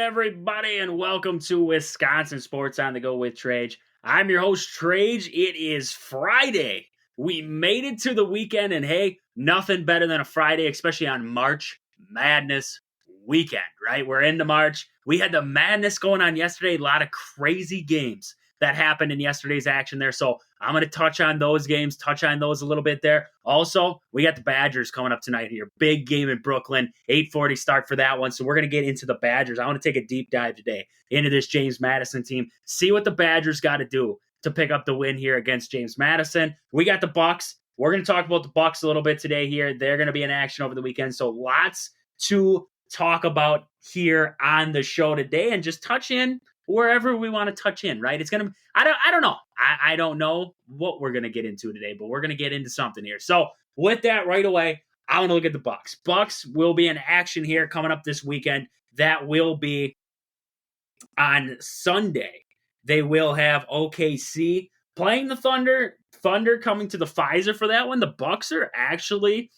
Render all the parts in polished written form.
everybody, and welcome to Wisconsin Sports on the Go with Trage. I'm your host, Trage. It is Friday. We made it to the weekend, and hey, nothing better than a Friday, especially on March Madness weekend, right? We're into March. We had the madness going on yesterday, a lot of crazy games that happened in yesterday's action there. So I'm going to touch on those games, touch on those a little bit there. Also, we got the Badgers coming up tonight here. Big game in Brooklyn, 8:40 start for that one. So we're going to get into the Badgers. I want to take a deep dive today into this James Madison team, see what the Badgers got to do to pick up the win here against James Madison. We got the Bucks. We're going to talk about the Bucks a little bit today here. They're going to be in action over the weekend. So lots to talk about here on the show today, and just touch in wherever we want to touch in, right? It's going to, I don't know. I don't know what we're going to get into today, but we're going to get into something here. So with that right away, I want to look at the Bucks. Bucks will be in action here coming up this weekend. That will be on Sunday. They will have OKC playing the Thunder. Thunder coming to the Pfizer for that one. The Bucks are actually,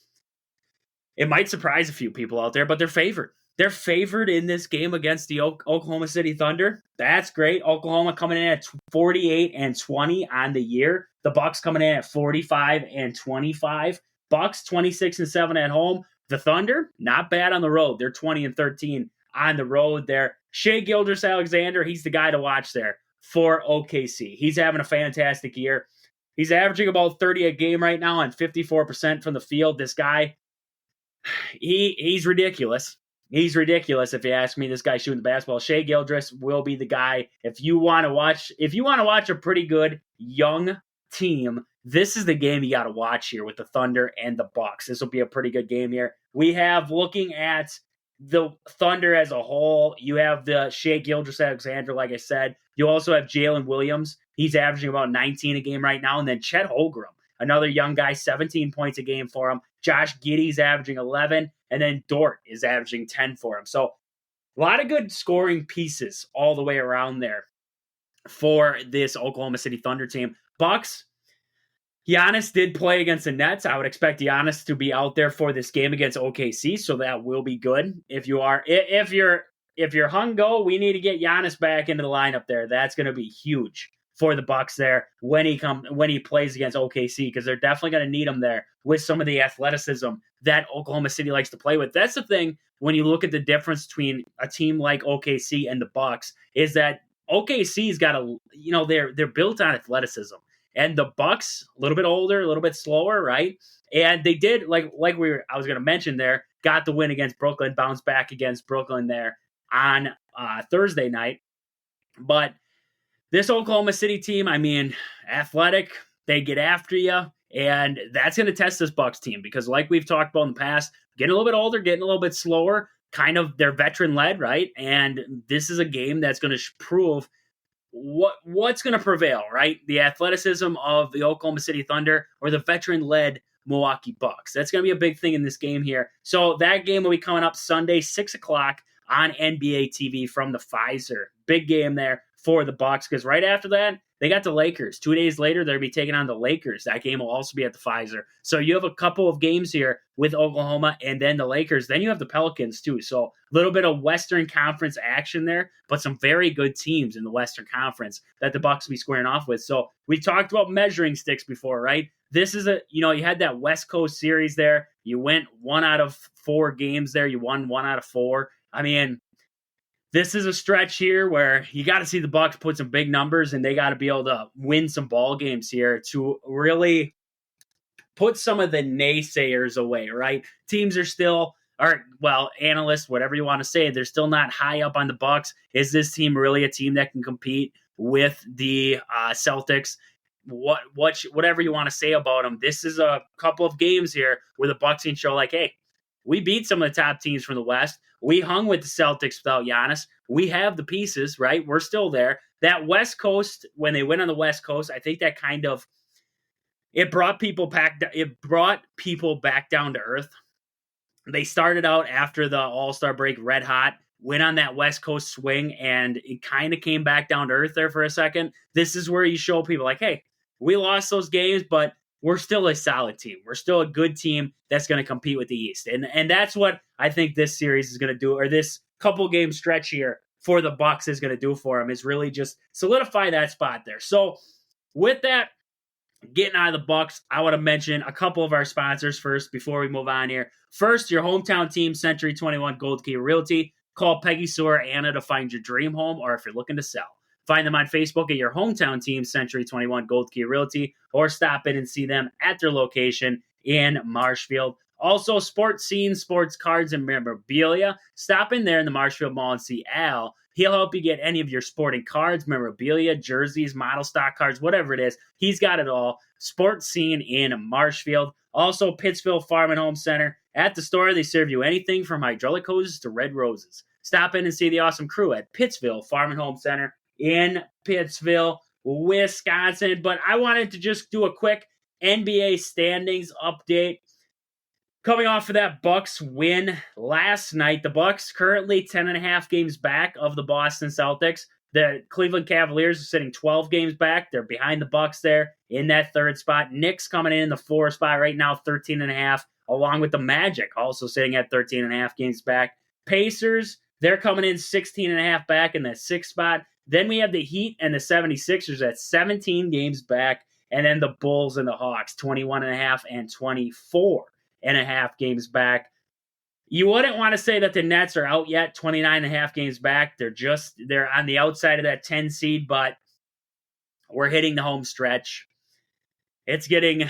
it might surprise a few people out there, but they're favored. They're favored in this game against the Oklahoma City Thunder. That's great. Oklahoma coming in at 48-20 on the year. The Bucks coming in at 45-25. Bucks 26-7 at home. The Thunder, not bad on the road. They're 20-13 on the road there. Shai Gilgeous-Alexander, he's the guy to watch there for OKC. He's having a fantastic year. He's averaging about 30 a game right now and 54% from the field. This guy, he's ridiculous. He's ridiculous, if you ask me. This guy shooting the basketball. Shai Gilgeous will be the guy. If you want to watch a pretty good young team, this is the game you got to watch here with the Thunder and the Bucks. This will be a pretty good game here. We have, looking at the Thunder as a whole, you have the Shai Gilgeous-Alexander, like I said. You also have Jalen Williams. He's averaging about 19 a game right now. And then Chet Holmgren, another young guy, 17 points a game for him. Josh Giddey's averaging 11. And then Dort is averaging 10 for him. So a lot of good scoring pieces all the way around there for this Oklahoma City Thunder team. Bucks, Giannis did play against the Nets. I would expect Giannis to be out there for this game against OKC, so that will be good. If you're hungo, we need to get Giannis back into the lineup there. That's going to be huge for the Bucks there when he plays against OKC, because they're definitely going to need him there with some of the athleticism that Oklahoma City likes to play with. That's the thing when you look at the difference between a team like OKC and the Bucks, is that OKC's got they're built on athleticism, and the Bucks a little bit older, a little bit slower, right? And they did I was going to mention there, got the win against Brooklyn, bounced back against Brooklyn there on Thursday night, but this Oklahoma City team, I mean, athletic, they get after you, and that's going to test this Bucks team because, like we've talked about in the past, getting a little bit older, getting a little bit slower, kind of they're veteran-led, right? And this is a game that's going to prove what's going to prevail, right? The athleticism of the Oklahoma City Thunder or the veteran-led Milwaukee Bucks. That's going to be a big thing in this game here. So that game will be coming up Sunday, 6 o'clock on NBA TV from the Pfizer. Big game there for the Bucks, because right after that, they got the Lakers. 2 days later, they'll be taking on the Lakers. That game will also be at the Pfizer. So you have a couple of games here with Oklahoma and then the Lakers. Then you have the Pelicans too. So a little bit of Western Conference action there, but some very good teams in the Western Conference that the Bucks will be squaring off with. So we talked about measuring sticks before, right? This is you had that West Coast series there. You went 1 out of 4 games there. You won 1 out of 4. I mean, this is a stretch here where you got to see the Bucks put some big numbers, and they got to be able to win some ball games here to really put some of the naysayers away, right? Teams are still, analysts, whatever you want to say, they're still not high up on the Bucks. Is this team really a team that can compete with the Celtics? Whatever you want to say about them, this is a couple of games here where the Bucks can show like, hey, we beat some of the top teams from the West. We hung with the Celtics without Giannis. We have the pieces, right? We're still there. That West Coast, when they went on the West Coast, I think that kind of it brought people back down to earth. They started out after the All-Star break red hot, went on that West Coast swing, and it kind of came back down to earth there for a second. This is where you show people like, hey, we lost those games, but we're still a solid team. We're still a good team that's going to compete with the East. And that's what I think this series is going to do, or this couple game stretch here for the Bucks is going to do for them is really just solidify that spot there. So with that, getting out of the Bucks, I want to mention a couple of our sponsors first before we move on here. First, your hometown team, Century 21 Gold Key Realty. Call Peggy, Sue, or Anna to find your dream home, or if you're looking to sell. Find them on Facebook at your hometown team, Century 21 Gold Key Realty, or stop in and see them at their location in Marshfield. Also, Sports Scene, Sports Cards, and Memorabilia. Stop in there in the Marshfield Mall and see Al. He'll help you get any of your sporting cards, memorabilia, jerseys, model stock cards, whatever it is. He's got it all. Sports Scene in Marshfield. Also, Pittsville Farm and Home Center. At the store, they serve you anything from hydraulic hoses to red roses. Stop in and see the awesome crew at Pittsville Farm and Home Center in Pittsville, Wisconsin. But I wanted to just do a quick NBA standings update. Coming off of that Bucks win last night, the Bucks currently 10.5 games back of the Boston Celtics. The Cleveland Cavaliers are sitting 12 games back. They're behind the Bucks there in that third spot. Knicks coming in the 4 spot right now, 13.5, along with the Magic also sitting at 13.5 games back. Pacers, they're coming in 16.5 back in that 6th spot. Then we have the Heat and the 76ers at 17 games back. And then the Bulls and the Hawks, 21.5 and 24.5 games back. You wouldn't want to say that the Nets are out yet, 29.5 games back. They're on the outside of that 10 seed, but we're hitting the home stretch. It's getting,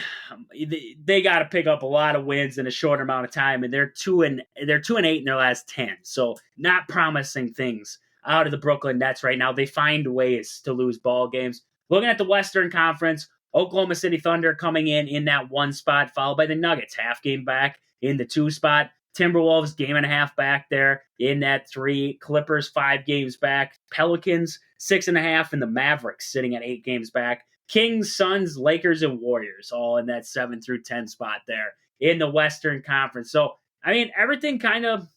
they got to pick up a lot of wins in a short amount of time, and they're 2-8 in their last 10. So not promising things out of the Brooklyn Nets right now. They find ways to lose ball games. Looking at the Western Conference, Oklahoma City Thunder coming in that 1 spot, followed by the Nuggets, half game back in the 2 spot. Timberwolves, game and a half back there in that 3. Clippers, 5 games back. Pelicans, 6.5, and the Mavericks sitting at 8 games back. Kings, Suns, Lakers, and Warriors all in that 7 through 10 spot there in the Western Conference. So, I mean, everything kind of,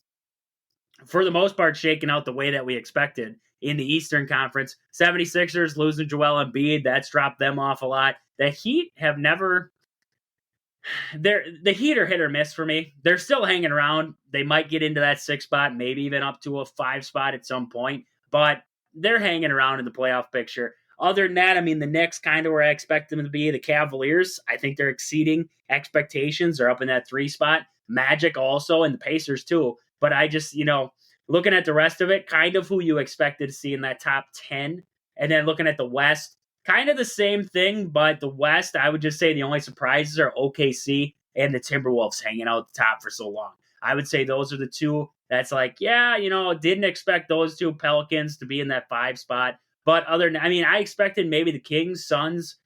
for the most part, shaking out the way that we expected in the Eastern Conference. 76ers losing Joel Embiid. That's dropped them off a lot. The Heat have never... The Heat are hit or miss for me. They're still hanging around. They might get into that 6 spot, maybe even up to a 5 spot at some point. But they're hanging around in the playoff picture. Other than that, I mean, the Knicks kind of where I expect them to be. The Cavaliers, I think they're exceeding expectations. They're up in that 3 spot. Magic also, and the Pacers too. But I just, looking at the rest of it, kind of who you expected to see in that top 10. And then looking at the West, kind of the same thing, but the West, I would just say the only surprises are OKC and the Timberwolves hanging out at the top for so long. I would say those are the two that's like, didn't expect those 2 Pelicans to be in that 5 spot. But I expected maybe the Kings, Suns.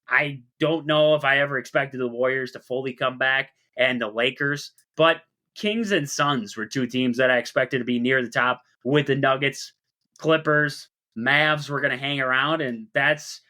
I don't know if I ever expected the Warriors to fully come back and the Lakers. But Kings and Suns were 2 teams that I expected to be near the top with the Nuggets, Clippers, Mavs were going to hang around, and that's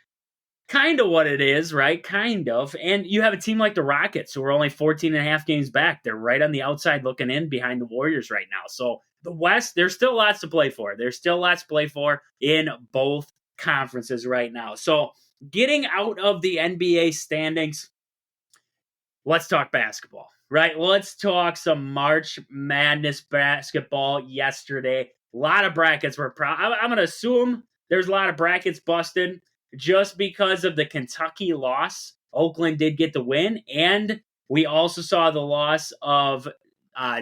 kind of what it is, right? Kind of. And you have a team like the Rockets who are only 14.5 games back. They're right on the outside looking in behind the Warriors right now. So the West, there's still lots to play for. There's still lots to play for in both conferences right now. So getting out of the NBA standings, let's talk basketball, right? Let's talk some March Madness basketball yesterday. A lot of brackets were I'm going to assume there's a lot of brackets busted just because of the Kentucky loss. Oakland did get the win, and we also saw the loss of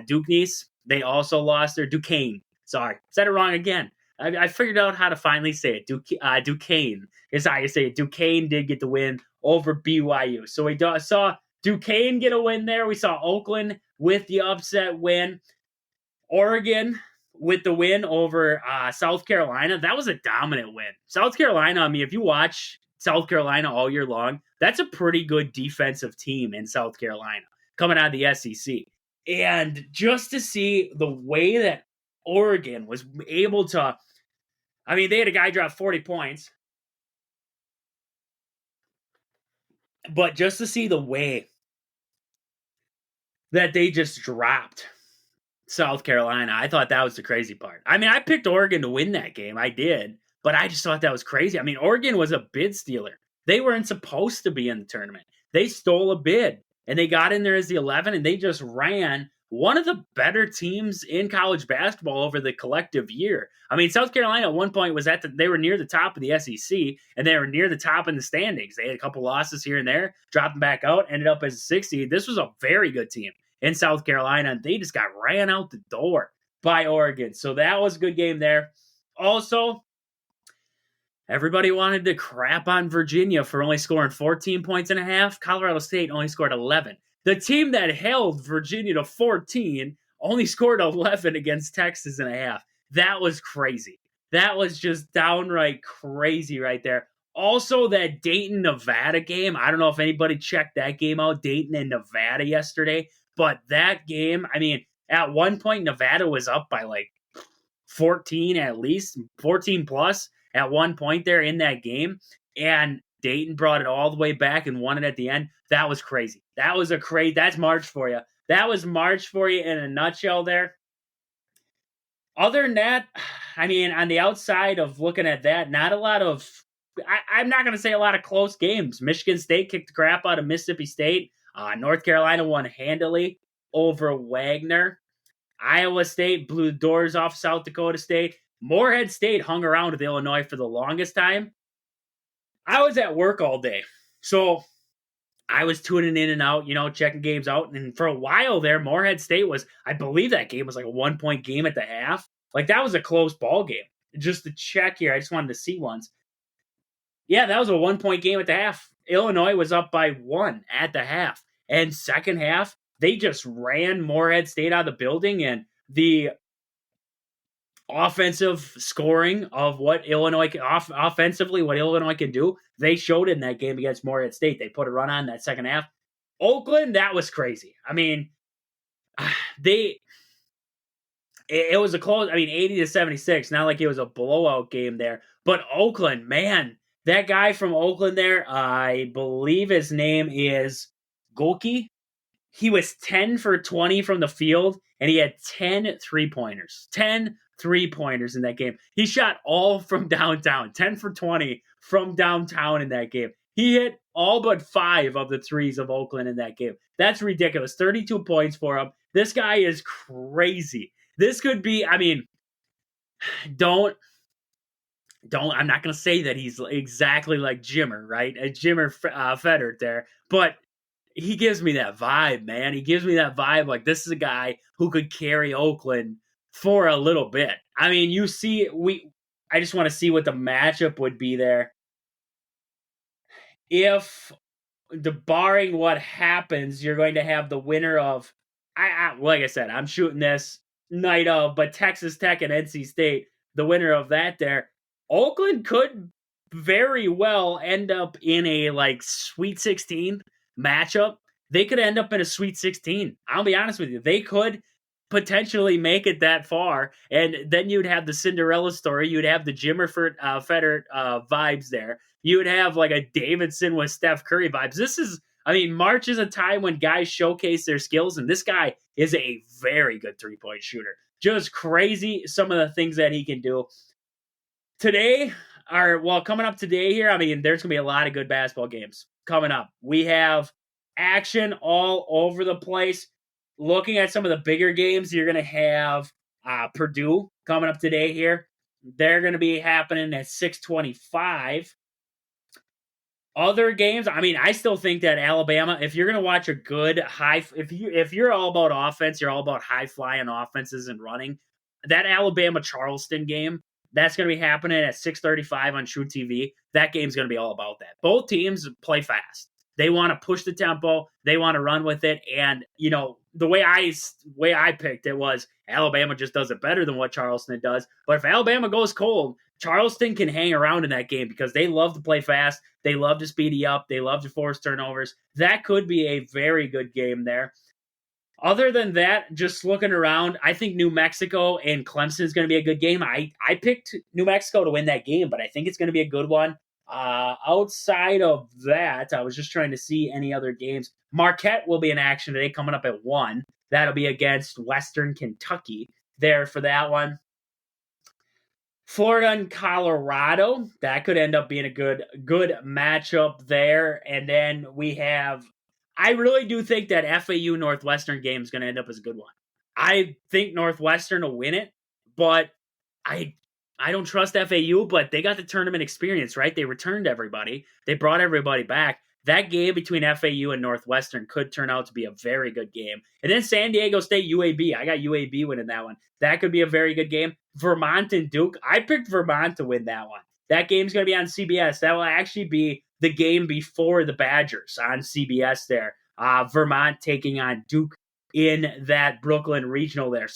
Duquesne. They also lost their Duquesne. Sorry, said it wrong again. I figured out how to finally say it. Duquesne is how you say it. Duquesne did get the win over BYU. So we saw Duquesne get a win there. We saw Oakland with the upset win. Oregon with the win over South Carolina. That was a dominant win. South Carolina, I mean, if you watch South Carolina all year long, that's a pretty good defensive team in South Carolina coming out of the SEC. And just to see the way that Oregon was able to, they had a guy drop 40 points. But just to see the way that they just dropped South Carolina, I thought that was the crazy part. I picked Oregon to win that game. I did. But I just thought that was crazy. Oregon was a bid stealer. They weren't supposed to be in the tournament. They stole a bid. And they got in there as the 11, and they just ran one of the better teams in college basketball over the collective year. I mean, South Carolina at one point was they were near the top of the SEC, and they were near the top in the standings. They had a couple losses here and there, dropped them back out, ended up as a 6 seed. This was a very good team in South Carolina, and they just got ran out the door by Oregon. So that was a good game there. Also, everybody wanted to crap on Virginia for only scoring 14 points and a half. Colorado State only scored 11. The team that held Virginia to 14 only scored 11 against Texas and a half. That was crazy. That was just downright crazy right there. Also, that Dayton-Nevada game, I don't know if anybody checked that game out, Dayton and Nevada yesterday, but that game, I mean, at one point, Nevada was up by like 14 at least, 14 plus at one point there in that game, and Dayton brought it all the way back and won it at the end. That was crazy. That's March for you. That was March for you in a nutshell there. Other than that, I mean, on the outside of looking at that, not a lot of, I'm not going to say a lot of close games. Michigan State kicked the crap out of Mississippi State. North Carolina won handily over Wagner. Iowa State blew the doors off South Dakota State. Morehead State hung around with Illinois for the longest time. I was at work all day, so I was tuning in and out, checking games out. And for a while there, Morehead State I believe that game was like a 1-point game at the half. Like, that was a close ball game. Just to check here, I just wanted to see once. Yeah, that was a 1-point game at the half. Illinois was up by 1 at the half. And second half, they just ran Morehead State out of the building, and the offensive scoring of what Illinois offensively, what Illinois can do, they showed it in that game against Morehead State. They put a run on that second half. Oakland, that was crazy. I mean, it was a close, 80-76, not like it was a blowout game there. But Oakland, man, that guy from Oakland there, I believe his name is Golke. He was 10 for 20 from the field, and he had 10 3-pointers. 10 3-pointers in that game. He shot all from downtown. 10 for 20 from downtown in that game. He hit all but 5 of the threes of Oakland in that game. That's ridiculous. 32 points for him. This guy is crazy. This could be, I'm not going to say that he's exactly like Jimmer, right? Jimmer Federt there, but he gives me that vibe, man. He gives me that vibe like this is a guy who could carry Oakland for a little bit. I mean, I just want to see what the matchup would be there. If barring what happens, you're going to have the winner of, like I said, I'm shooting this night of, but Texas Tech and NC State, the winner of that there, Oakland could very well end up in a like Sweet 16 matchup. They could end up in a Sweet 16. I'll be honest with you. They could potentially make it that far, and then you'd have the Cinderella story. You'd have the Jimmer Federt vibes there. You would have like a Davidson with Steph Curry vibes. March is a time when guys showcase their skills, and this guy is a very good three-point shooter. Just crazy some of the things that he can do. Coming up today here, there's going to be a lot of good basketball games coming up. We have action all over the place. Looking at some of the bigger games, you're going to have Purdue coming up today here. They're going to be happening at 6:25. Other games, I still think that Alabama, if you're going to watch a good if you're all about offense, you're all about high-flying offenses and running, that Alabama-Charleston game, that's going to be happening at 6:35 on True TV. That game's going to be all about that. Both teams play fast. They want to push the tempo. They want to run with it. And, the way I picked it was Alabama just does it better than what Charleston does. But if Alabama goes cold, Charleston can hang around in that game because they love to play fast. They love to speed you up. They love to force turnovers. That could be a very good game there. Other than that, just looking around, I think New Mexico and Clemson is going to be a good game. I picked New Mexico to win that game, but I think it's going to be a good one. Outside of that, I was just trying to see any other games. Marquette will be in action today, coming up at 1. That'll be against Western Kentucky there for that one. Florida and Colorado, that could end up being a good matchup there. And then we have I really do think that FAU Northwestern game is going to end up as a good one. I think Northwestern will win it, but I I don't trust FAU, but they got the tournament experience, right? They returned everybody. They brought everybody back. That game between FAU and Northwestern could turn out to be a very good game. And then San Diego State UAB. I got UAB winning that one. That could be a very good game. Vermont and Duke. I picked Vermont to win that one. That game's going to be on CBS. That will actually be the game before the Badgers on CBS there. Vermont taking on Duke in that Brooklyn regional there.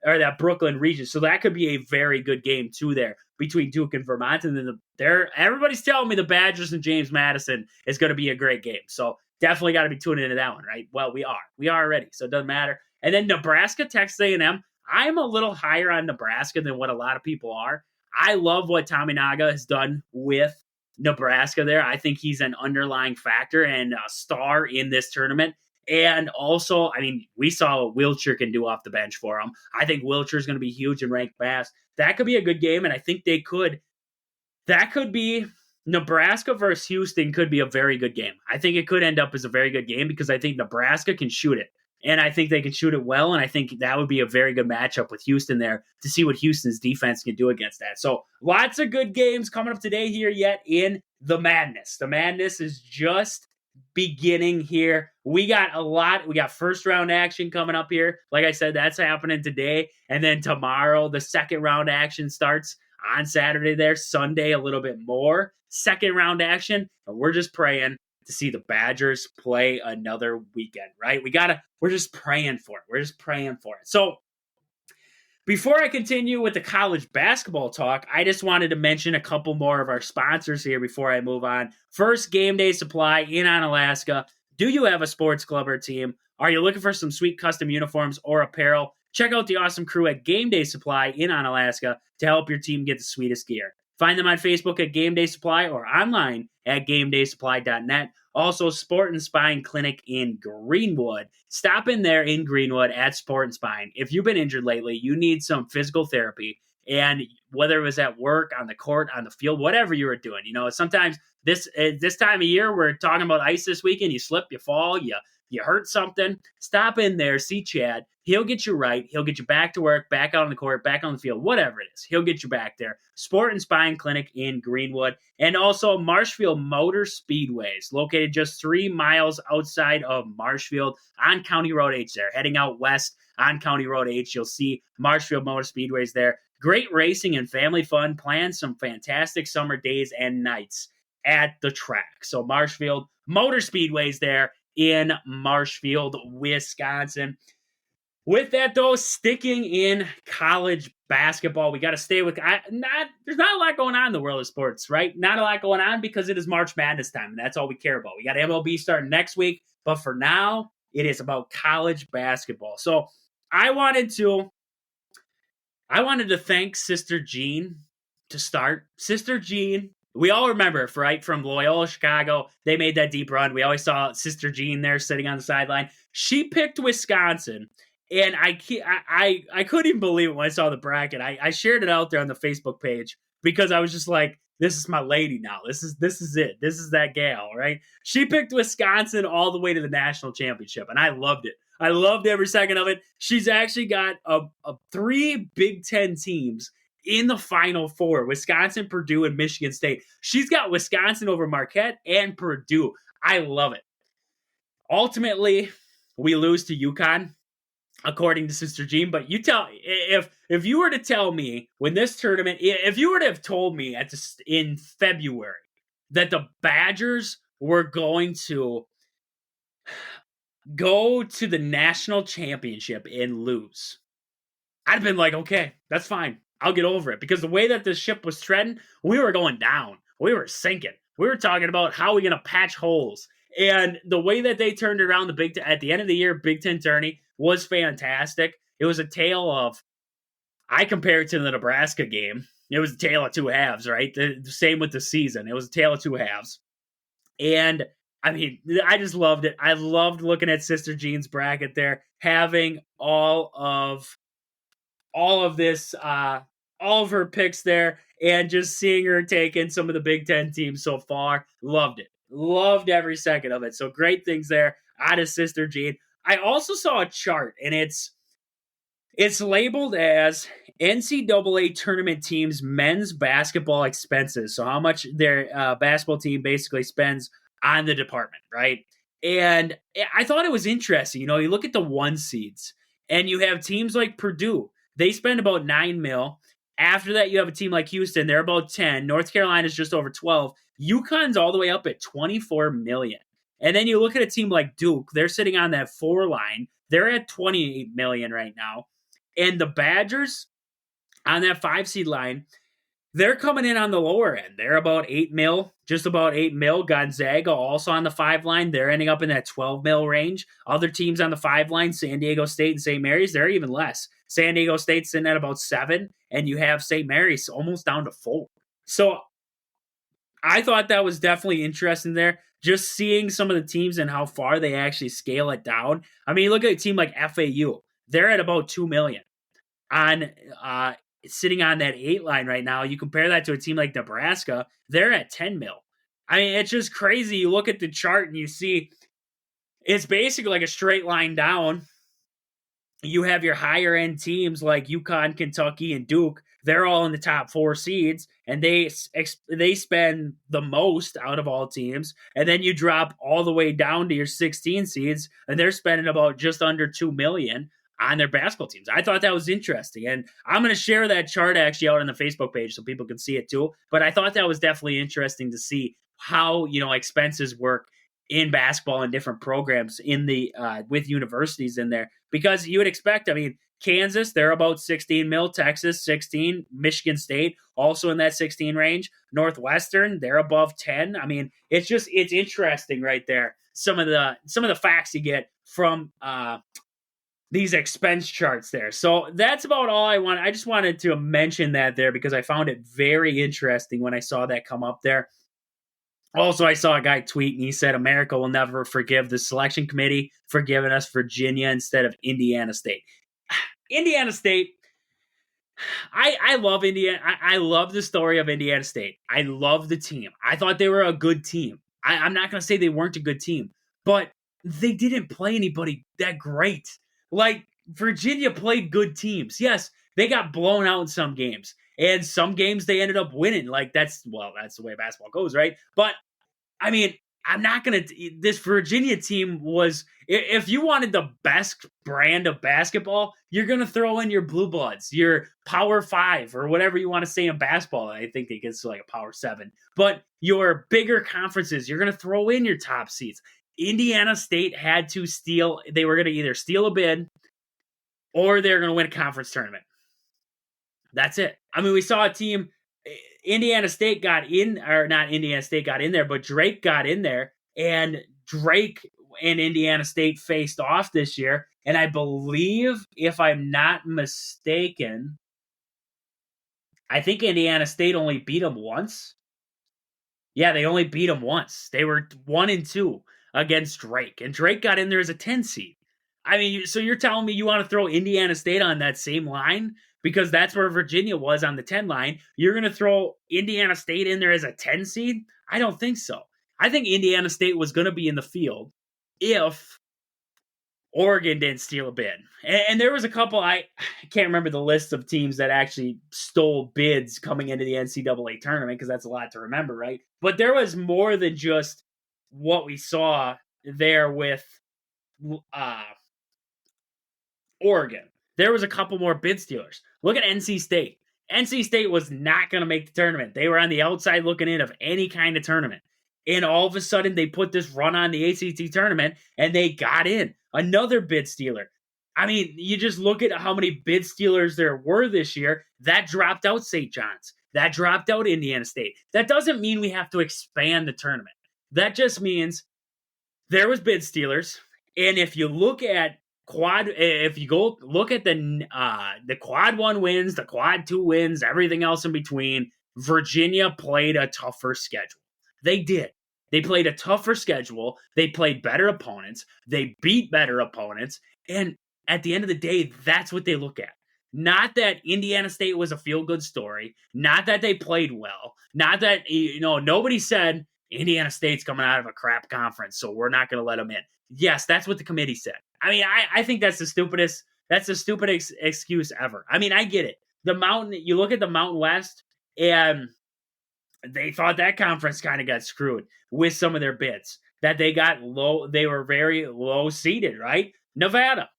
That Brooklyn region. So that could be a very good game too there between Duke and Vermont. And then everybody's telling me the Badgers and James Madison is going to be a great game. So definitely got to be tuning into that one, right? Well, we are already, so it doesn't matter. And then Nebraska, Texas A&M. I'm a little higher on Nebraska than what a lot of people are. I love what Tominaga has done with Nebraska there. I think he's an underlying factor and a star in this tournament. And also, I mean, we saw what Wiltshire can do off the bench for him. I think Wiltshire is going to be huge in ranked bass. That could be a good game, and I think that could be Nebraska versus Houston could be a very good game. I think it could end up as a very good game because I think Nebraska can shoot it. And I think they can shoot it well, and I think that would be a very good matchup with Houston there to see what Houston's defense can do against that. So lots of good games coming up today here yet in the Madness. The Madness is just beginning here. We got a lot. We got first round action coming up here. Like I said, that's happening today. And then tomorrow, the second round action starts on Saturday there. Sunday, a little bit more second round action. And we're just praying to see the Badgers play another weekend, right? We're just praying for it. So before I continue with the college basketball talk, I just wanted to mention a couple more of our sponsors here before I move on. First, Game Day Supply in Onalaska. Do you have a sports club or team? Are you looking for some sweet custom uniforms or apparel? Check out the awesome crew at Game Day Supply in Onalaska to help your team get the sweetest gear. Find them on Facebook at Game Day Supply or online at GameDaySupply.net. Also, Sport and Spine Clinic in Greenwood. Stop in there in Greenwood at Sport and Spine. If you've been injured lately, you need some physical therapy. And whether it was at work, on the court, on the field, whatever you were doing, sometimes this time of year, we're talking about ice this weekend. You slip, you fall, you hurt something. Stop in there, see Chad. He'll get you right. He'll get you back to work, back out on the court, back on the field, whatever it is. He'll get you back there. Sport and Spine Clinic in Greenwood. And also Marshfield Motor Speedways, located just 3 miles outside of Marshfield on County Road H there. Heading out west on County Road H, you'll see Marshfield Motor Speedways there. Great racing and family fun. Plan some fantastic summer days and nights at the track. So Marshfield Motor Speedways there in Marshfield, Wisconsin. With that, though, sticking in college basketball, we got to stay with there's not a lot going on in the world of sports, right? Not a lot going on because it is March Madness time, and that's all we care about. We got MLB starting next week, but for now, it is about college basketball. So I wanted to thank Sister Jean to start. Sister Jean, we all remember, right, from Loyola Chicago. They made that deep run. We always saw Sister Jean there sitting on the sideline. She picked Wisconsin. And I couldn't even believe it when I saw the bracket. I shared it out there on the Facebook page because I was just like, this is my lady now. This is it. This is that gal, right? She picked Wisconsin all the way to the national championship, and I loved it. I loved every second of it. She's actually got 3 Big Ten teams in the Final Four: Wisconsin, Purdue, and Michigan State. She's got Wisconsin over Marquette and Purdue. I love it. Ultimately, we lose to UConn, according to Sister Jean. But if you were to tell me when this tournament, if you were to have told me in February that the Badgers were going to go to the national championship and lose, I'd have been like, okay, that's fine. I'll get over it. Because the way that this ship was treading, we were going down. We were sinking. We were talking about how we're going to patch holes. And the way that they turned around at the end of the year, Big Ten tourney was fantastic. It was a tale of, I compare it to the Nebraska game. It was a tale of 2 halves, right? The same with the season. It was a tale of 2 halves. And I mean, I just loved it. I loved looking at Sister Jean's bracket there, having all of this, all of her picks there, and just seeing her taking some of the Big Ten teams so far. Loved it. Loved every second of it. So great things there. out of Sister Jean. I also saw a chart, and it's labeled as NCAA tournament teams' men's basketball expenses. So how much their basketball team basically spends on the department, right? And I thought it was interesting. You know, you look at the one seeds, and you have teams like Purdue. They spend about $9 million. After that, you have a team like Houston. They're about 10. North Carolina's just over 12. UConn's all the way up at 24 million. And then you look at a team like Duke. They're sitting on that 4 line. They're at 28 million right now. And the Badgers on that 5 seed line, they're coming in on the lower end. They're about 8 mil, just about 8 mil. Gonzaga also on the 5 line. They're ending up in that 12 mil range. Other teams on the 5 line, San Diego State and St. Mary's, they're even less. San Diego State's sitting at about 7, and you have St. Mary's almost down to 4. So I thought that was definitely interesting there. Just seeing some of the teams and how far they actually scale it down. I mean, look at a team like FAU. They're at about 2 million on sitting on that 8 line right now. You compare that to a team like Nebraska, they're at 10 mil. I mean, it's just crazy. You look at the chart and you see it's basically like a straight line down. You have your higher end teams like UConn, Kentucky, and Duke. They're all in the top 4 seeds, and they spend the most out of all teams. And then you drop all the way down to your 16 seeds, and they're spending about just under $2 million on their basketball teams. I thought that was interesting, and I'm going to share that chart actually out on the Facebook page so people can see it too. But I thought that was definitely interesting to see how, you know, expenses work in basketball and different programs in the with universities in there, because you would expect, I mean, Kansas, they're about 16 mil, Texas 16, Michigan State also in that 16 range, Northwestern, they're above 10. I mean, it's interesting right there. Some of the facts you get from these expense charts there. So that's about all I want. I just wanted to mention that there because I found it very interesting when I saw that come up there. Also, I saw a guy tweet and he said America will never forgive the selection committee for giving us Virginia instead of Indiana State. Indiana State, I love Indiana. I love the story of Indiana State. I love the team. I thought they were a good team. I'm not going to say they weren't a good team, but they didn't play anybody that great. Like, Virginia played good teams. Yes, they got blown out in some games. And some games they ended up winning. Like, that's the way basketball goes, right? But, I mean, I'm not going to... This Virginia team was... If you wanted the best brand of basketball, you're going to throw in your Blue Bloods, your Power 5, or whatever you want to say in basketball. I think it gets to like a Power 7. But your bigger conferences, you're going to throw in your top seeds. Indiana State had to steal... They were going to either steal a bid or they're going to win a conference tournament. That's it. I mean, we saw a team, Indiana State got in, or not Indiana State got in there, but Drake got in there, and Drake and Indiana State faced off this year. And I believe, if I'm not mistaken, I think Indiana State only beat them once. Yeah, they only beat them once. They were 1-2 against Drake, and Drake got in there as a 10 seed. I mean, so you're telling me you want to throw Indiana State on that same line? Because that's where Virginia was on the 10 line. You're going to throw Indiana State in there as a 10 seed? I don't think so. I think Indiana State was going to be in the field if Oregon didn't steal a bid. And there was a couple, I can't remember the list of teams that actually stole bids coming into the NCAA tournament, because that's a lot to remember, right? But there was more than just what we saw there with Oregon. There was a couple more bid stealers. Look at NC State. NC State was not going to make the tournament. They were on the outside looking in of any kind of tournament. And all of a sudden, they put this run on the ACC tournament, and they got in. Another bid stealer. I mean, you just look at how many bid stealers there were this year. That dropped out St. John's. That dropped out Indiana State. That doesn't mean we have to expand the tournament. That just means there was bid stealers. And if you look at if you go look at the quad 1 wins, the quad 2 wins, everything else in between, Virginia played a tougher schedule. They did. They played a tougher schedule. They played better opponents. They beat better opponents. And at the end of the day, that's what they look at. Not that Indiana State was a feel-good story. Not that they played well. Not that, nobody said Indiana State's coming out of a crap conference, so we're not going to let them in. Yes, that's what the committee said. I mean, I think that's the stupidest excuse ever. I mean, I get it. The Mountain, you look at the Mountain West, and they thought that conference kind of got screwed with some of their bids. That they got low, they were very low seeded, right? Nevada,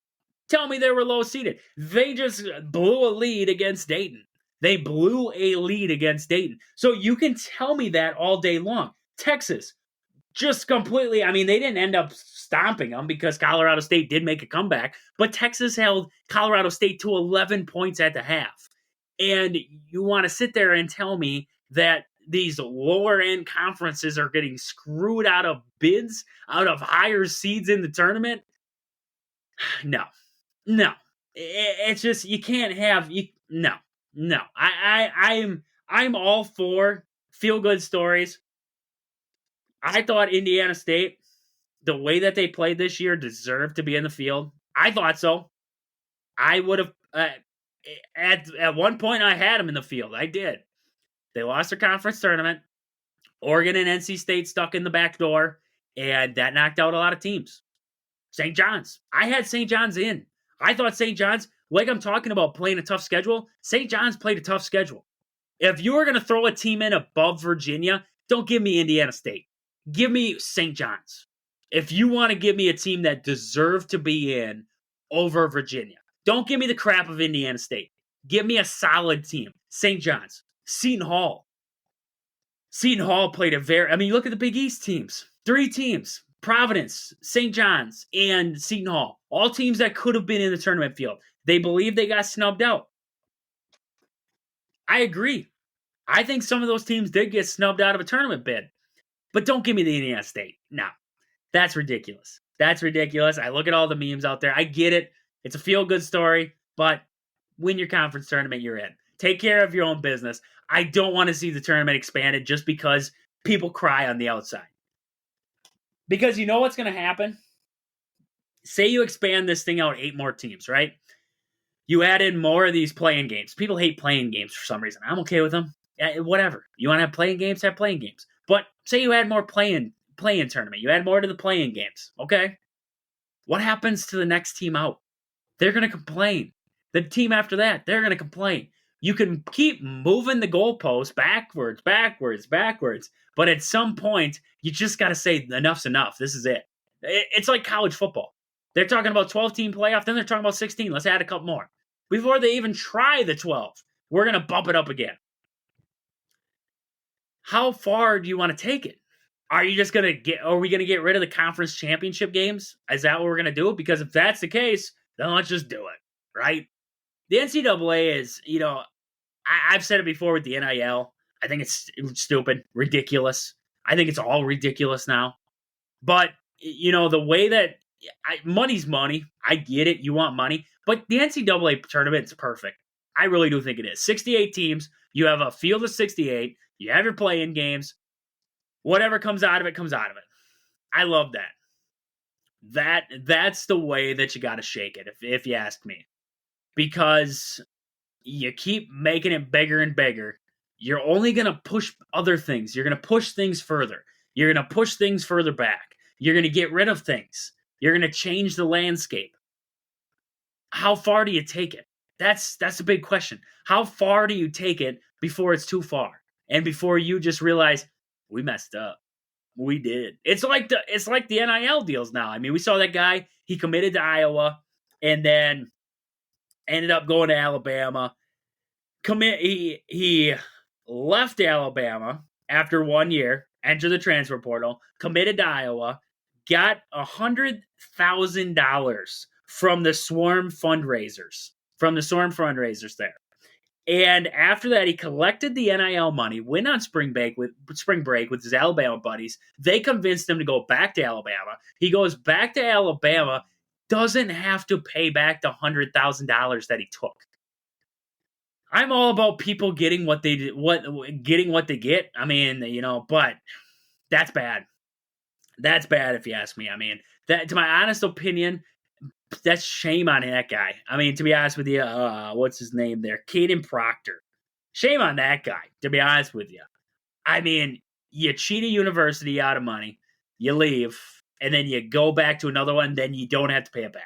tell me they were low seeded. They just blew a lead against Dayton. They blew a lead against Dayton. So you can tell me that all day long. Texas, just completely, I mean, they didn't end up stomping them because Colorado State did make a comeback, but Texas held Colorado State to 11 points at the half. And you want to sit there and tell me that these lower end conferences are getting screwed out of bids, out of higher seeds in the tournament? No. It's just you can't have no. I'm all for feel good stories. I thought Indiana State, the way that they played this year, deserved to be in the field. I thought so. I would have at one point I had them in the field. I did. They lost their conference tournament. Oregon and NC State stuck in the back door, and that knocked out a lot of teams. St. John's. I had St. John's in. I thought St. John's, like I'm talking about playing a tough schedule, St. John's played a tough schedule. If you were going to throw a team in above Virginia, don't give me Indiana State. Give me St. John's. If you want to give me a team that deserved to be in over Virginia, don't give me the crap of Indiana State. Give me a solid team. St. John's. Seton Hall. Seton Hall played look at the Big East teams. 3 teams. Providence, St. John's, and Seton Hall. All teams that could have been in the tournament field. They believe they got snubbed out. I agree. I think some of those teams did get snubbed out of a tournament bid. But don't give me the Indiana State. No. That's ridiculous. That's ridiculous. I look at all the memes out there. I get it. It's a feel-good story, but win your conference tournament, you're in. Take care of your own business. I don't want to see the tournament expanded just because people cry on the outside. Because you know what's going to happen? Say you expand this thing out 8 more teams, right? You add in more of these playing games. People hate playing games for some reason. I'm okay with them. Whatever. You want to have playing games? Have playing games. But say you add more playing tournament. You add more to the playing games. Okay? What happens to the next team out? They're going to complain. The team after that, they're going to complain. You can keep moving the goalposts backwards. But at some point, you just got to say, enough's enough. This is it. It's like college football. They're talking about 12-team playoff. Then they're talking about 16. Let's add a couple more. Before they even try the 12, we're going to bump it up again. How far do you want to take it? Are we going to get rid of the conference championship games? Is that what we're going to do? Because if that's the case, then let's just do it, right? The NCAA is, I've said it before with the NIL. I think it's stupid, ridiculous. I think it's all ridiculous now. But, the way that money's money. I get it. You want money. But the NCAA tournament is perfect. I really do think it is. 68 teams. You have a field of 68. You have your play-in games. Whatever comes out of it, comes out of it. I love that. That's the way that you got to shake it, if you ask me. Because you keep making it bigger and bigger. You're only going to push other things. You're going to push things further. You're going to push things further back. You're going to get rid of things. You're going to change the landscape. How far do you take it? That's a big question. How far do you take it before it's too far? And before you just realize, we messed up. We did. It's like the NIL deals now. I mean, we saw that guy, he committed to Iowa and then ended up going to Alabama. He left Alabama after 1 year, entered the transfer portal, committed to Iowa, got $100,000 from the Swarm fundraisers there. And after that, he collected the NIL money, went on spring break with his Alabama buddies. They convinced him to go back to Alabama. He goes back to Alabama, doesn't have to pay back the $100,000 that he took. I'm all about people getting what they get. I mean, but that's bad. That's bad if you ask me. I mean, that, to my honest opinion, that's shame on that guy. I mean, to be honest with you, what's his name there? Caden Proctor. Shame on that guy, to be honest with you. I mean, you cheat a university out of money, you leave, and then you go back to another one, then you don't have to pay it back.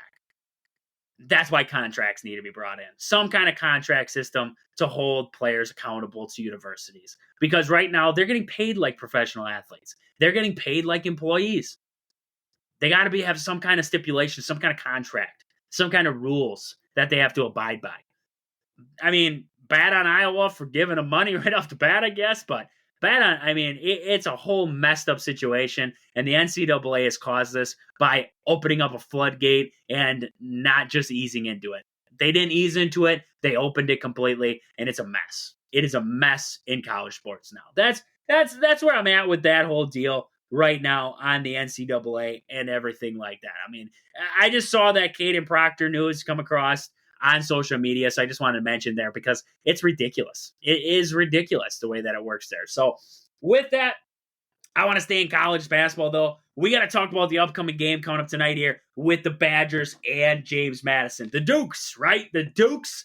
That's why contracts need to be brought in. Some kind of contract system to hold players accountable to universities. Because right now, they're getting paid like professional athletes. They're getting paid like employees. They got to have some kind of stipulation, some kind of contract, some kind of rules that they have to abide by. I mean, bad on Iowa for giving them money right off the bat, I guess, but it's a whole messed up situation, and the NCAA has caused this by opening up a floodgate and not just easing into it. They didn't ease into it; they opened it completely, and it's a mess. It is a mess in college sports now. That's where I'm at with that whole deal right now on the NCAA and everything like that. I mean, I just saw that Caden Proctor news come across on social media. So I just wanted to mention there because it's ridiculous. It is ridiculous the way that it works there. So with that, I want to stay in college basketball, though. We got to talk about the upcoming game coming up tonight here with the Badgers and James Madison. The Dukes, right? The Dukes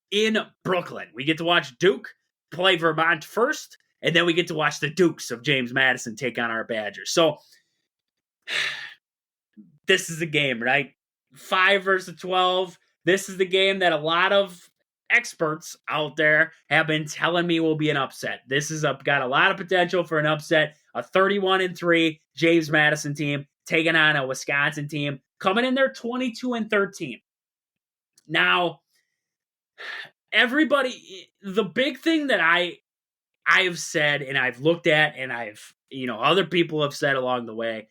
in Brooklyn. We get to watch Duke play Vermont first, and then we get to watch the Dukes of James Madison take on our Badgers. So this is a game, right? 5 versus 12. This is the game that a lot of experts out there have been telling me will be an upset. This is got a lot of potential for an upset. A 31-3 James Madison team taking on a Wisconsin team coming in there 22-13. Now, everybody, the big thing that I've said and I've looked at and other people have said along the way,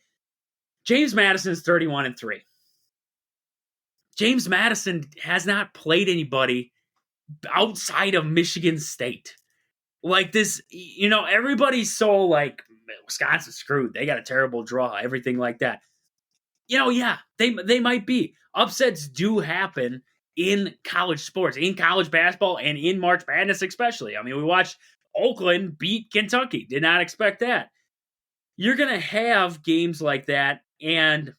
James Madison's 31-3. James Madison has not played anybody outside of Michigan State. Like this, everybody's so like, Wisconsin's screwed. They got a terrible draw, everything like that. Yeah, they might be. Upsets do happen in college sports, in college basketball, and in March Madness especially. I mean, we watched Oakland beat Kentucky. Did not expect that. You're going to have games like that, and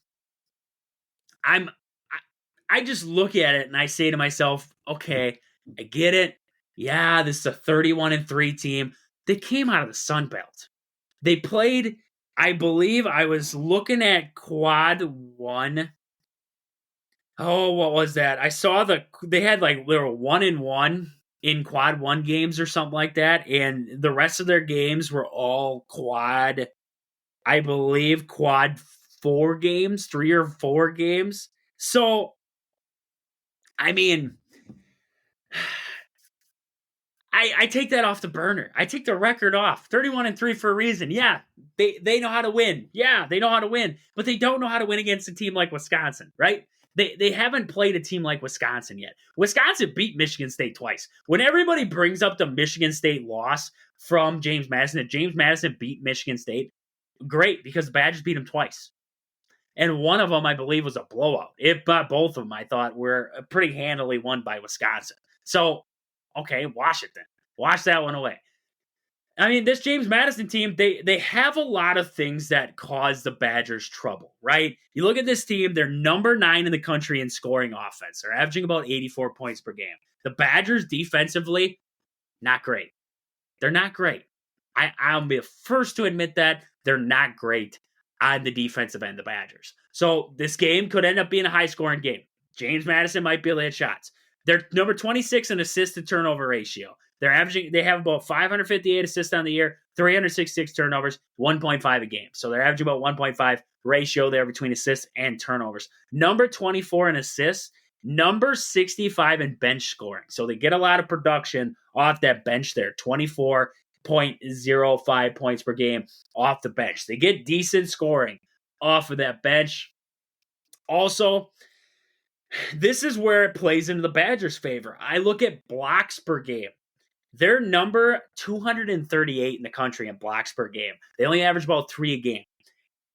I just look at it and I say to myself, okay, I get it. Yeah, this is a 31-3 team. They came out of the Sun Belt. They played, I believe I was looking at quad 1. Oh, what was that? I saw they had like little 1-1 in quad 1 games or something like that. And the rest of their games were all quad 4 games, 3 or 4 games. So, I mean, I take that off the burner. I take the record off. 31-3 for a reason. Yeah, they know how to win. Yeah, they know how to win. But they don't know how to win against a team like Wisconsin, right? They haven't played a team like Wisconsin yet. Wisconsin beat Michigan State twice. When everybody brings up the Michigan State loss from James Madison, that James Madison beat Michigan State, great, because the Badgers beat them twice. And one of them, I believe, was a blowout. If not both of them, I thought were pretty handily won by Wisconsin. So, okay, wash it then. Wash that one away. I mean, this James Madison team, they have a lot of things that cause the Badgers trouble, right? You look at this team, they're number 9 in the country in scoring offense. They're averaging about 84 points per game. The Badgers defensively, not great. They're not great. I'll be the first to admit that they're not great on the defensive end, the Badgers. So this game could end up being a high-scoring game. James Madison might be able to hit shots. They're number 26 in assist to turnover ratio. They have about 558 assists on the year, 366 turnovers, 1.5 a game. So they're averaging about 1.5 ratio there between assists and turnovers. Number 24 in assists, number 65 in bench scoring. So they get a lot of production off that bench there, 24.05 points per game off the bench. They get decent scoring off of that bench. Also, this is where it plays into the Badgers' favor. I look at blocks per game. They're number 238 in the country in blocks per game. They only average about 3 a game.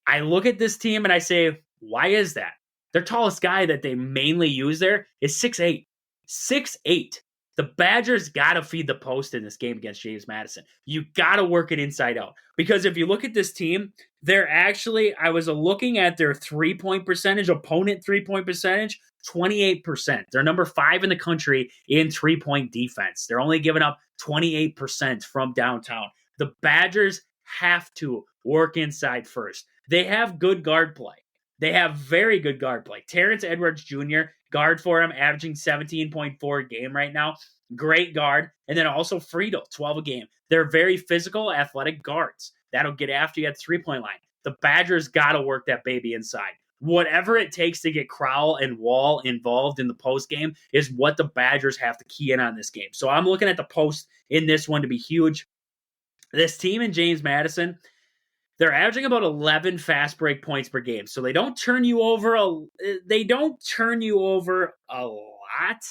I look at this team and I say, why is that? Their tallest guy that they mainly use there is 6'8". 6'8". The Badgers got to feed the post in this game against James Madison. You got to work it inside out. Because if you look at this team, I was looking at their 3-point percentage, opponent 3-point percentage, 28%. They're number 5 in the country in 3-point defense. They're only giving up 28% from downtown. The Badgers have to work inside first. They have good guard play. They have very good guard play. Terrence Edwards Jr., guard for him, averaging 17.4 a game right now. Great guard. And then also Friedel, 12 a game. They're very physical, athletic guards. That'll get after you at the three-point line. The Badgers got to work that baby inside. Whatever it takes to get Crowell and Wall involved in the post game is what the Badgers have to key in on this game. So I'm looking at the post in this one to be huge. This team in James Madison, they're averaging about 11 fast break points per game. So they don't turn you over a lot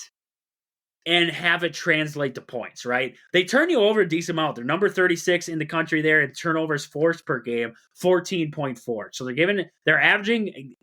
and have it translate to points, right? They turn you over a decent amount. They're number 36 in the country there in turnovers forced per game, 14.4. So they're averaging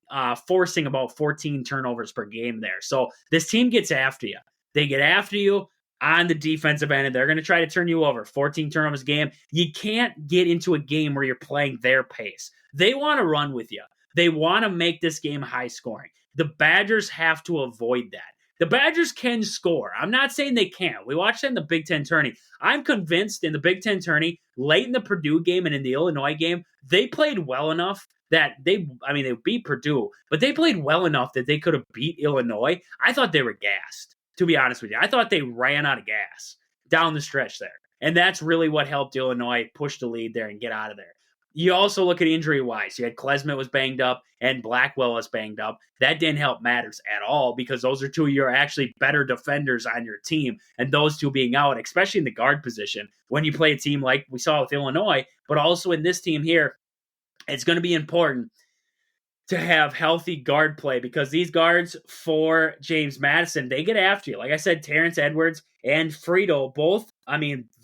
forcing about 14 turnovers per game there. So this team gets after you. They get after you on the defensive end, and they're going to try to turn you over. 14 turnovers a game. You can't get into a game where you're playing their pace. They want to run with you. They want to make this game high scoring. The Badgers have to avoid that. The Badgers can score. I'm not saying they can't. We watched that in the Big Ten tourney. I'm convinced in the Big Ten tourney, late in the Purdue game and in the Illinois game, they played well enough that they beat Purdue, but they played well enough that they could have beat Illinois. I thought they were gassed, to be honest with you. I thought they ran out of gas down the stretch there. And that's really what helped Illinois push the lead there and get out of there. You also look at injury-wise. You had Klesmit was banged up and Blackwell was banged up. That didn't help matters at all because those are two of your actually better defenders on your team. And those two being out, especially in the guard position, when you play a team like we saw with Illinois, but also in this team here, it's going to be important to have healthy guard play because these guards for James Madison, they get after you. Like I said, Terrence Edwards and Friedel, both,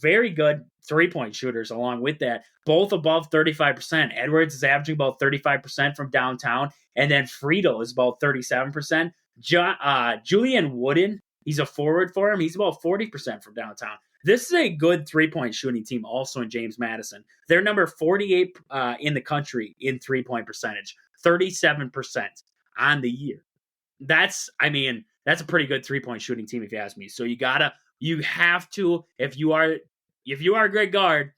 very good three-point shooters along with that, both above 35%. Edwards is averaging about 35% from downtown, and then Friedel is about 37%. Julian Wooden, he's a forward for him. He's about 40% from downtown. This is a good three-point shooting team also in James Madison. They're number 48 in the country in three-point percentage, 37% on the year. That's a pretty good three-point shooting team if you ask me. So you have to, if you are a great guard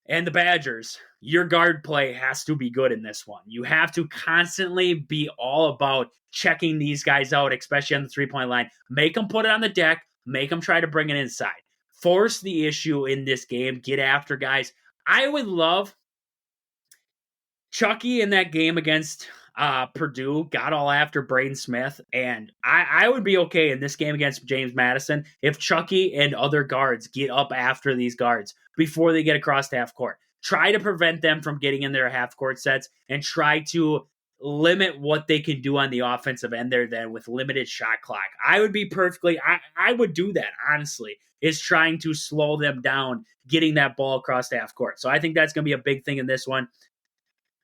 and the Badgers, your guard play has to be good in this one. You have to constantly be all about checking these guys out, especially on the three-point line. Make them put it on the deck. Make them try to bring it inside. Force the issue in this game. Get after guys. I would love Chucky in that game against Purdue got all after Braden Smith, and I would be okay in this game against James Madison if Chucky and other guards get up after these guards before they get across the half court. Try to prevent them from getting in their half court sets and try to limit what they can do on the offensive end there then with limited shot clock. I would do that, honestly, is trying to slow them down, getting that ball across the half court. So I think that's going to be a big thing in this one.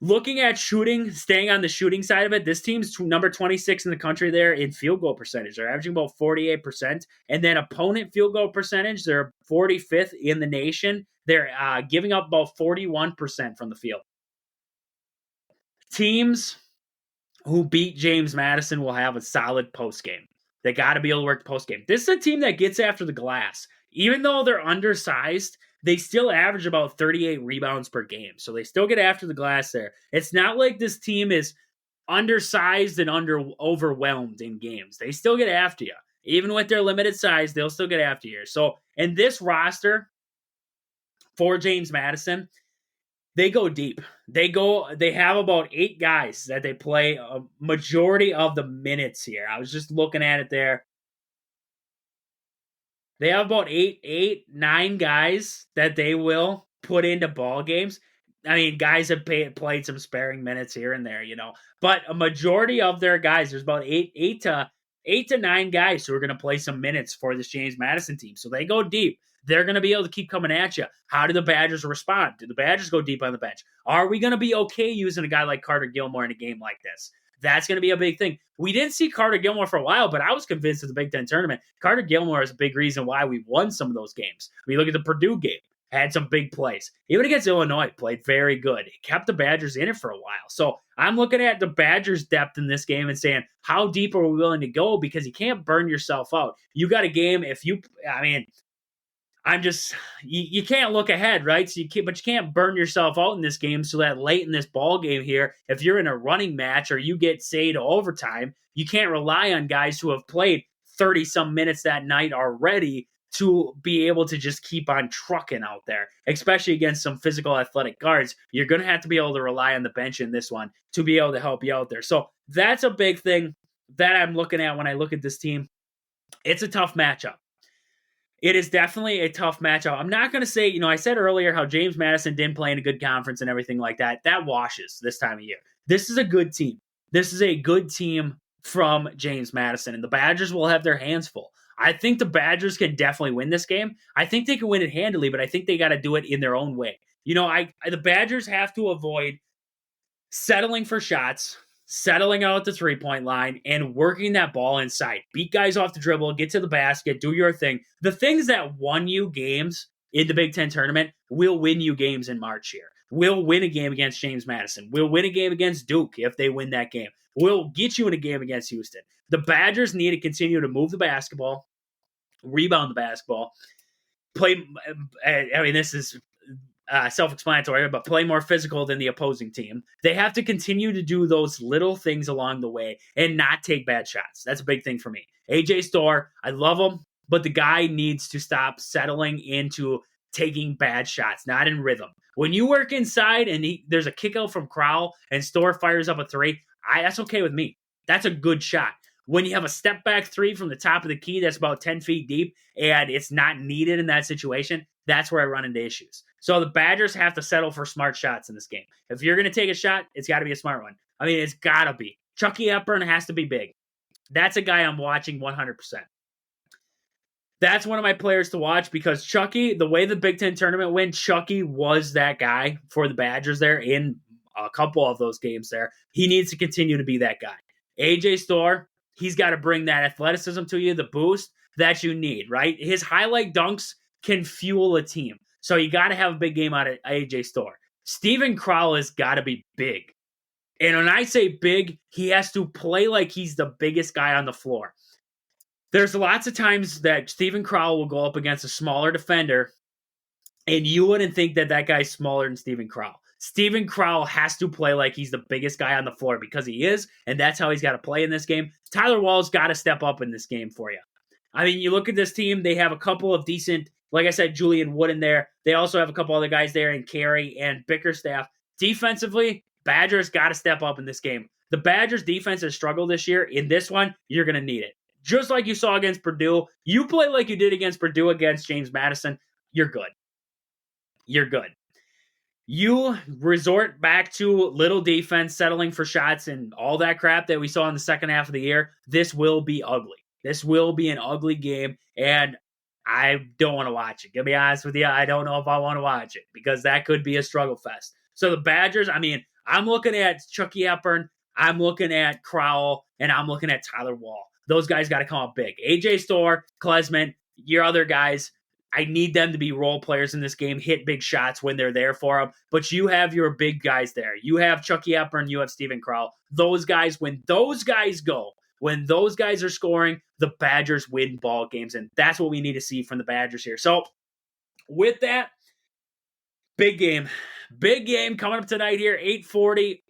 Looking at shooting, staying on the shooting side of it, this team's number 26 in the country there in field goal percentage. They're averaging about 48%. And then opponent field goal percentage, they're 45th in the nation. They're giving up about 41% from the field. Teams who beat James Madison will have a solid postgame. They got to be able to work the postgame. This is a team that gets after the glass. Even though they're undersized, they still average about 38 rebounds per game. So they still get after the glass there. It's not like this team is undersized and overwhelmed in games. They still get after you. Even with their limited size, they'll still get after you. So in this roster for James Madison, they go deep. They have about 8 guys that they play a majority of the minutes here. I was just looking at it there. They have about 9 guys that they will put into ball games. Guys have played some sparing minutes here and there, but a majority of their guys, there's about 8 to 9 guys who are going to play some minutes for this James Madison team. So they go deep. They're going to be able to keep coming at you. How do the Badgers respond? Do the Badgers go deep on the bench? Are we going to be okay using a guy like Carter Gilmore in a game like this? That's going to be a big thing. We didn't see Carter Gilmore for a while, but I was convinced at the Big Ten tournament, Carter Gilmore is a big reason why we won some of those games. We look at the Purdue game, had some big plays. Even against Illinois, played very good. He kept the Badgers in it for a while. So I'm looking at the Badgers' depth in this game and saying, how deep are we willing to go? Because you can't burn yourself out. You got a game, you can't look ahead, right? So but you can't burn yourself out in this game so that late in this ball game here, if you're in a running match or you get, say, to overtime, you can't rely on guys who have played 30-some minutes that night already to be able to just keep on trucking out there, especially against some physical athletic guards. You're going to have to be able to rely on the bench in this one to be able to help you out there. So that's a big thing that I'm looking at when I look at this team. It's a tough matchup. It is definitely a tough matchup. I'm not going to say, I said earlier how James Madison didn't play in a good conference and everything like that. That washes this time of year. This is a good team. This is a good team from James Madison, and the Badgers will have their hands full. I think the Badgers can definitely win this game. I think they can win it handily, but I think they got to do it in their own way. The Badgers have to avoid settling for shots, settling out at the three-point line, and working that ball inside. Beat guys off the dribble, get to the basket, do your thing. The things that won you games in the Big Ten tournament will win you games in March here. We'll win a game against James Madison. We'll win a game against Duke if they win that game. We'll get you in a game against Houston. The Badgers need to continue to move the basketball, rebound the basketball, play. This is self-explanatory, but play more physical than the opposing team. They have to continue to do those little things along the way and not take bad shots. That's a big thing for me. AJ Storr, I love him, but the guy needs to stop settling into taking bad shots, not in rhythm. When you work inside and there's a kick out from Crowell and Storr fires up a three, that's okay with me. That's a good shot. When you have a step back three from the top of the key that's about 10 feet deep and it's not needed in that situation, that's where I run into issues. So the Badgers have to settle for smart shots in this game. If you're going to take a shot, it's got to be a smart one. It's got to be. Chucky Hepburn has to be big. That's a guy I'm watching 100%. That's one of my players to watch because Chucky, the way the Big Ten tournament went, Chucky was that guy for the Badgers there in a couple of those games there. He needs to continue to be that guy. AJ Storr, he's got to bring that athleticism to you, the boost that you need, right? His highlight dunks can fuel a team. So you got to have a big game out of AJ Storr. Steven Crowell has got to be big. And when I say big, he has to play like he's the biggest guy on the floor. There's lots of times that Steven Crowell will go up against a smaller defender, and you wouldn't think that that guy's smaller than Steven Crowell. Steven Crowell has to play like he's the biggest guy on the floor because he is, and that's how he's got to play in this game. Tyler Wall's got to step up in this game for you. You look at this team, they have a couple of decent, like I said, Julian Wood in there. They also have a couple other guys there in Carey and Bickerstaff. Defensively, Badgers got to step up in this game. The Badgers defense has struggled this year. In this one, you're going to need it. Just like you saw against Purdue, you play like you did against Purdue against James Madison, you're good. You're good. You resort back to little defense, settling for shots, and all that crap that we saw in the second half of the year. This will be ugly. This will be an ugly game, and I don't want to watch it. To be honest with you, I don't know if I want to watch it because that could be a struggle fest. So the Badgers, I'm looking at Chucky Hepburn, I'm looking at Crowell, and I'm looking at Tyler Wall. Those guys got to come up big. AJ Storr, Klesman, your other guys, I need them to be role players in this game, hit big shots when they're there for them. But you have your big guys there. You have Chucky Hepburn, you have Steven Crowell. Those guys, when those guys go, when those guys are scoring, the Badgers win ball games. And that's what we need to see from the Badgers here. So with that, big game. Big game coming up tonight here, 8:40,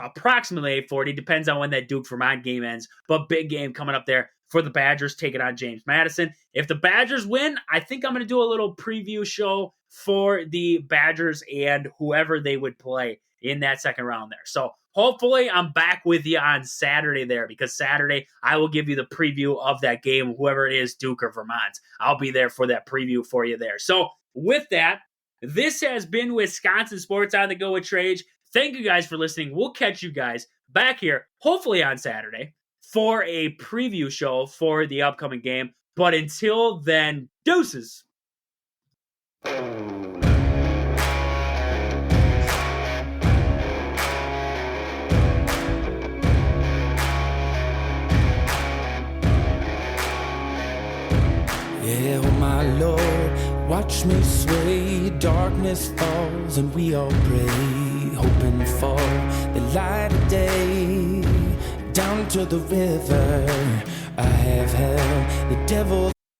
approximately 8:40. Depends on when that Duke-Vermont game ends. But big game coming up there for the Badgers taking on James Madison. If the Badgers win, I think I'm going to do a little preview show for the Badgers and whoever they would play in that second round there. So hopefully I'm back with you on Saturday there because Saturday I will give you the preview of that game, whoever it is, Duke or Vermont. I'll be there for that preview for you there. So with that, this has been Wisconsin Sports on the Go with Trage. Thank you guys for listening. We'll catch you guys back here, hopefully on Saturday, for a preview show for the upcoming game. But until then, deuces. Yeah, oh my Lord, watch me sway. Darkness falls and we all pray, hoping for the light of day. Down to the river I have held the devil